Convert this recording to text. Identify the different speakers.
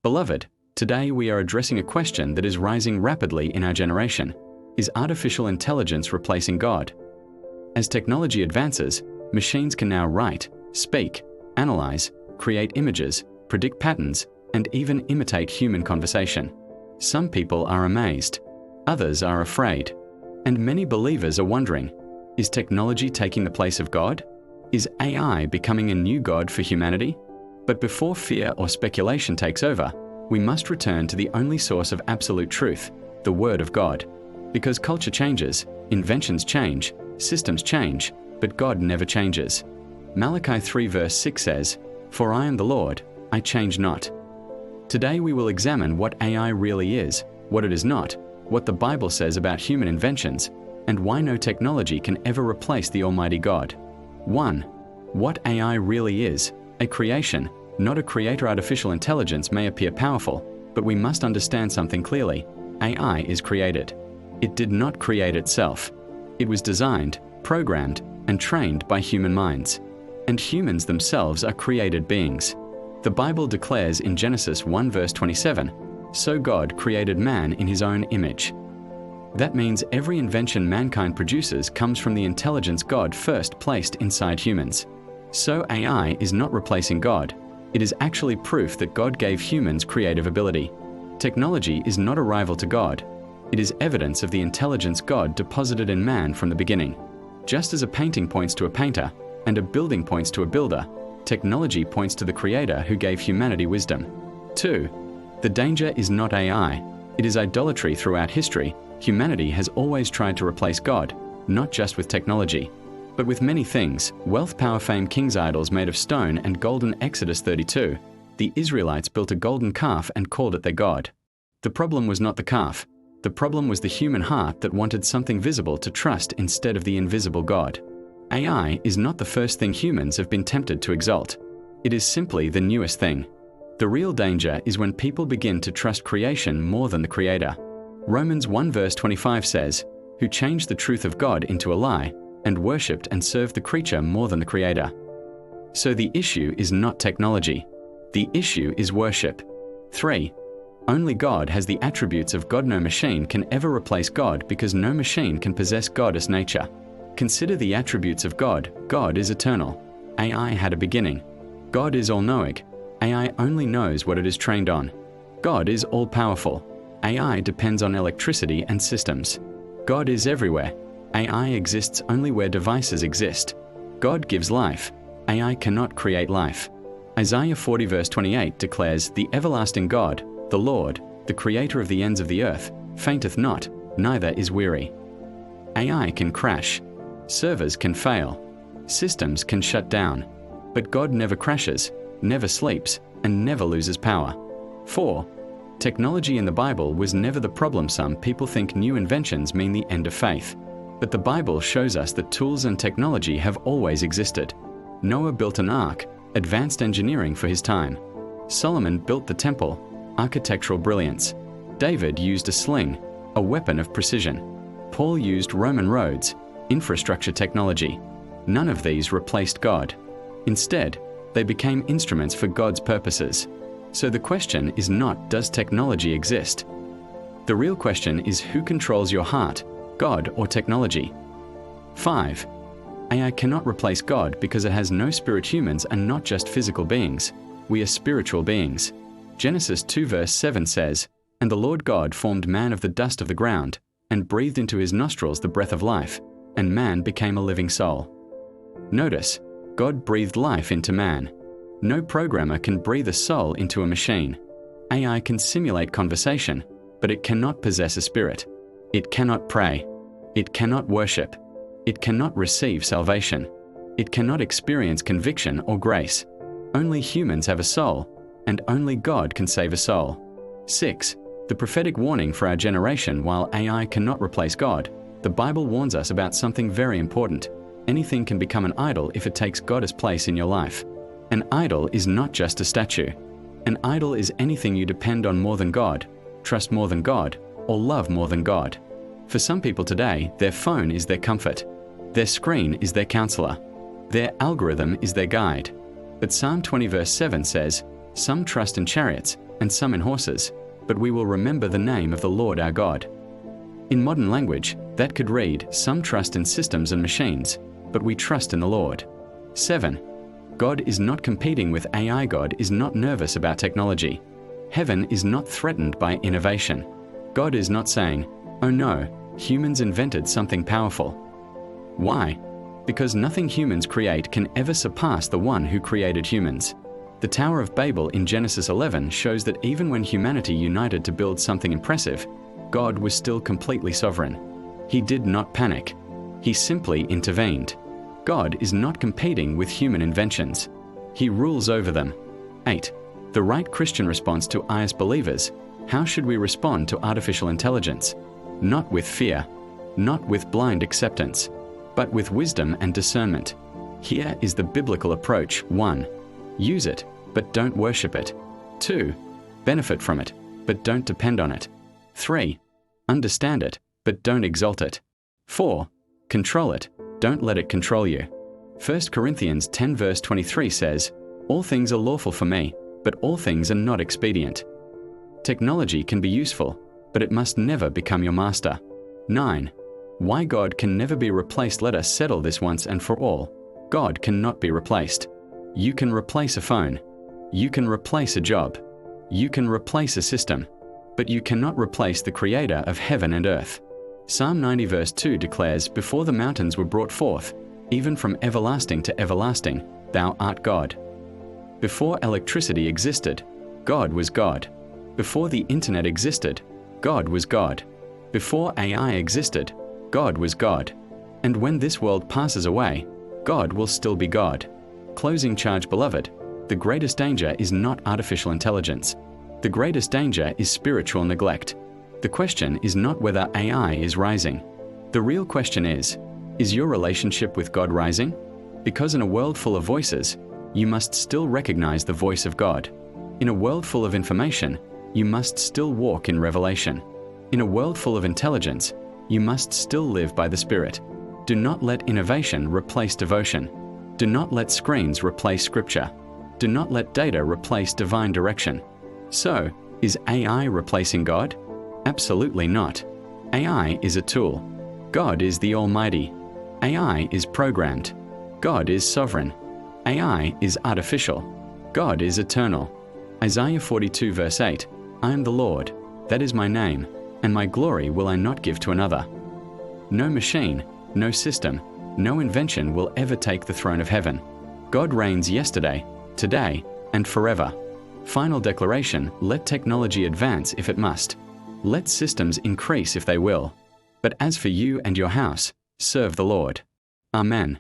Speaker 1: Beloved, today we are addressing a question that is rising rapidly in our generation. Is artificial intelligence replacing God? As technology advances, machines can now write, speak, analyze, create images, predict patterns, and even imitate human conversation. Some people are amazed. Others are afraid. And many believers are wondering, is technology taking the place of God? Is AI becoming a new God for humanity? But before fear or speculation takes over, we must return to the only source of absolute truth, the Word of God. Because culture changes, inventions change, systems change, but God never changes. Malachi 3 verse 6 says, "For I am the Lord, I change not." Today we will examine what AI really is, what it is not, what the Bible says about human inventions, and why no technology can ever replace the Almighty God. 1. What AI really is. A creation, not a creator. Artificial intelligence may appear powerful, but we must understand something clearly. AI is created. It did not create itself. It was designed, programmed, and trained by human minds. And humans themselves are created beings. The Bible declares in Genesis 1 verse 27, "So God created man in his own image." That means every invention mankind produces comes from the intelligence God first placed inside humans. So AI is not replacing God. It is actually proof that God gave humans creative ability. Technology is not a rival to God. It is evidence of the intelligence God deposited in man from the beginning. Just as a painting points to a painter, and a building points to a builder, technology points to the Creator who gave humanity wisdom. 2. The danger is not AI. It is idolatry. Throughout history. Humanity has always tried to replace God, not just with technology, but with many things: wealth, power, fame, kings, idols made of stone and golden. Exodus 32. The Israelites built a golden calf and called it their God. The problem was not the calf. The problem was the human heart that wanted something visible to trust instead of the invisible God. AI is not the first thing humans have been tempted to exalt. It is simply the newest thing. The real danger is when people begin to trust creation more than the Creator. Romans 1 verse 25 says, "Who changed the truth of God into a lie, and worshipped and served the creature more than the Creator." So the issue is not technology. The issue is worship. 3. Only God has the attributes of God. No machine can ever replace God because no machine can possess God's nature. Consider the attributes of God. God is eternal. AI had a beginning. God is all-knowing. AI only knows what it is trained on. God is all-powerful. AI depends on electricity and systems. God is everywhere. AI exists only where devices exist. God gives life. AI cannot create life. Isaiah 40 verse 28 declares, "The everlasting God, the Lord, the creator of the ends of the earth, fainteth not, neither is weary." AI can crash. Servers can fail. Systems can shut down. But God never crashes, never sleeps, and never loses power. 4. Technology in the Bible was never the problem. Some people think new inventions mean the end of faith. But the Bible shows us that tools and technology have always existed. Noah built an ark, advanced engineering for his time. Solomon built the temple, architectural brilliance. David used a sling, a weapon of precision. Paul used Roman roads, infrastructure technology. None of these replaced God. Instead, they became instruments for God's purposes. So the question is not, does technology exist? The real question is, who controls your heart, God or technology? 5. AI cannot replace God because it has no spirit. Humans are not just physical beings. We are spiritual beings. Genesis 2 verse 7 says, "And the Lord God formed man of the dust of the ground, and breathed into his nostrils the breath of life, and man became a living soul." Notice, God breathed life into man. No programmer can breathe a soul into a machine. AI can simulate conversation, but it cannot possess a spirit. It cannot pray. It cannot worship. It cannot receive salvation. It cannot experience conviction or grace. Only humans have a soul, and only God can save a soul. 6. The prophetic warning for our generation. While AI cannot replace God, the Bible warns us about something very important. Anything can become an idol if it takes God's place in your life. An idol is not just a statue. An idol is anything you depend on more than God, trust more than God, or love more than God. For some people today, their phone is their comfort. Their screen is their counselor. Their algorithm is their guide. But Psalm 20 verse 7 says, "Some trust in chariots, and some in horses, but we will remember the name of the Lord our God. In modern language, that could read, some trust in systems and machines, but we trust in the Lord. 7. God is not competing with AI. God is not nervous about technology. Heaven is not threatened by innovation. God is not saying, "Oh no, humans invented something powerful." Why? Because nothing humans create can ever surpass the one who created humans. The Tower of Babel in Genesis 11 shows that even when humanity united to build something impressive, God was still completely sovereign. He did not panic. He simply intervened. God is not competing with human inventions. He rules over them. 8. The right Christian response to IS believers. How should we respond to artificial intelligence? Not with fear, not with blind acceptance, but with wisdom and discernment. Here is the biblical approach. 1. Use it, but don't worship it. 2. Benefit from it, but don't depend on it. 3. Understand it, but don't exalt it. 4. Control it, don't let it control you. 1 Corinthians 10 verse 23 says, "All things are lawful for me, but all things are not expedient." Technology can be useful, but it must never become your master. 9. Why God can never be replaced. Let us settle this once and for all. God cannot be replaced. You can replace a phone. You can replace a job. You can replace a system. But you cannot replace the Creator of heaven and earth. Psalm 90 verse 2 declares, "Before the mountains were brought forth, even from everlasting to everlasting, thou art God." Before electricity existed, God was God. Before the internet existed, God was God. Before AI existed, God was God. And when this world passes away, God will still be God. Closing charge, beloved, the greatest danger is not artificial intelligence. The greatest danger is spiritual neglect. The question is not whether AI is rising. The real question is your relationship with God rising? Because in a world full of voices, you must still recognize the voice of God. In a world full of information, you must still walk in revelation. In a world full of intelligence, you must still live by the Spirit. Do not let innovation replace devotion. Do not let screens replace Scripture. Do not let data replace divine direction. So, is AI replacing God? Absolutely not. AI is a tool. God is the Almighty. AI is programmed. God is sovereign. AI is artificial. God is eternal. Isaiah 42 verse 8, "I am the Lord, that is my name, and my glory will I not give to another." No machine, no system, no invention will ever take the throne of heaven. God reigns yesterday, today, and forever. Final declaration, let technology advance if it must. Let systems increase if they will. But as for you and your house, serve the Lord. Amen.